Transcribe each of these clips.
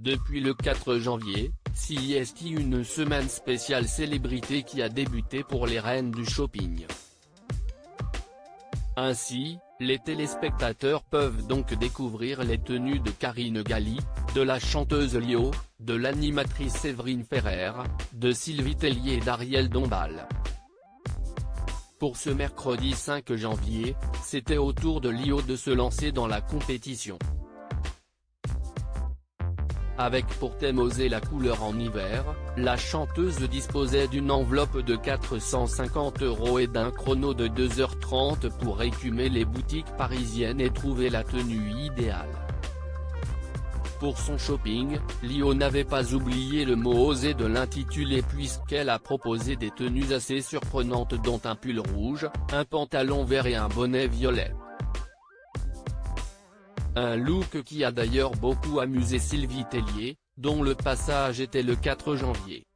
Depuis le 4 janvier, CEST une semaine spéciale célébrité qui a débuté pour les reines du shopping. Ainsi, les téléspectateurs peuvent donc découvrir les tenues de Karine Galli, de la chanteuse Lio, de l'animatrice Séverine Ferrer, de Sylvie Tellier et d'Ariel Dombal. Pour ce mercredi 5 janvier, c'était au tour de Lio de se lancer dans la compétition. Avec pour thème Oser la couleur en hiver, la chanteuse disposait d'une enveloppe de 450 € et d'un chrono de 2h30 pour écumer les boutiques parisiennes et trouver la tenue idéale. Pour son shopping, Lio n'avait pas oublié le mot oser de l'intitulé puisqu'elle a proposé des tenues assez surprenantes dont un pull rouge, un pantalon vert et un bonnet violet. Un look qui a d'ailleurs beaucoup amusé Sylvie Tellier, dont le passage était le 4 janvier.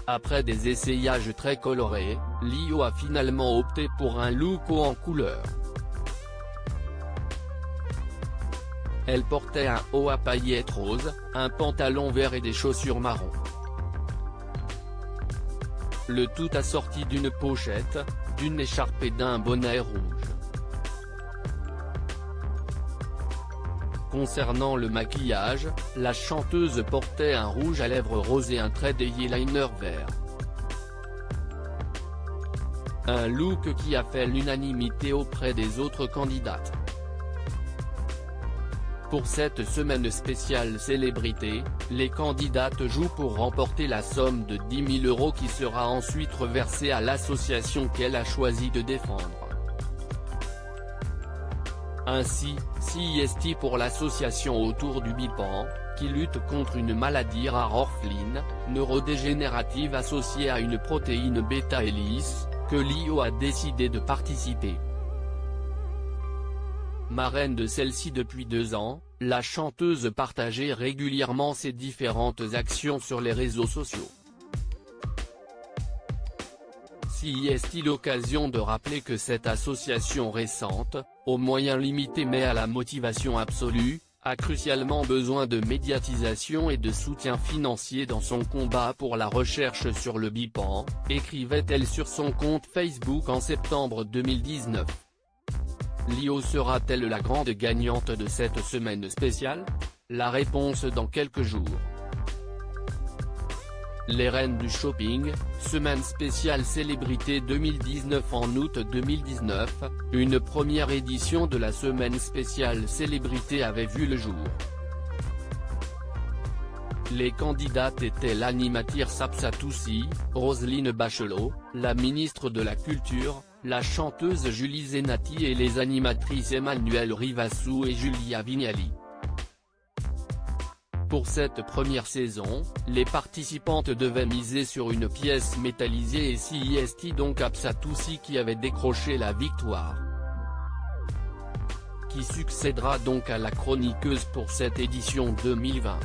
Après des essayages très colorés, Lio a finalement opté pour un look haut en couleur. Elle portait un haut à paillettes roses, un pantalon vert et des chaussures marron. Le tout assorti d'une pochette, d'une écharpe et d'un bonnet rouge. Concernant le maquillage, la chanteuse portait un rouge à lèvres rose et un trait d'eyeliner vert. Un look qui a fait l'unanimité auprès des autres candidates. Pour cette semaine spéciale célébrité, les candidates jouent pour remporter la somme de 10 000 € qui sera ensuite reversée à l'association qu'elle a choisi de défendre. Ainsi, CEST pour l'association autour du BIPAN, qui lutte contre une maladie rare orpheline, neurodégénérative associée à une protéine bêta-hélice, que Lio a décidé de participer. Marraine de celle-ci depuis 2 ans, la chanteuse partageait régulièrement ses différentes actions sur les réseaux sociaux. CEST l'occasion de rappeler que cette association récente, aux moyens limités mais à la motivation absolue, a crucialement besoin de médiatisation et de soutien financier dans son combat pour la recherche sur le BIPAN, écrivait-elle sur son compte Facebook en septembre 2019. Lio sera-t-elle la grande gagnante de cette semaine spéciale? La réponse dans quelques jours. Les reines du shopping, semaine spéciale célébrité 2019. En août 2019, une première édition de la semaine spéciale célébrité avait vu le jour. Les candidates étaient l'animatrice Absa Toussi, Roselyne Bachelot, la ministre de la Culture, la chanteuse Julie Zenati et les animatrices Emmanuelle Rivassou et Julia Vignali. Pour cette première saison, les participantes devaient miser sur une pièce métallisée et CEST donc Absa Toussi qui avait décroché la victoire. Qui succédera donc à la chroniqueuse pour cette édition 2020.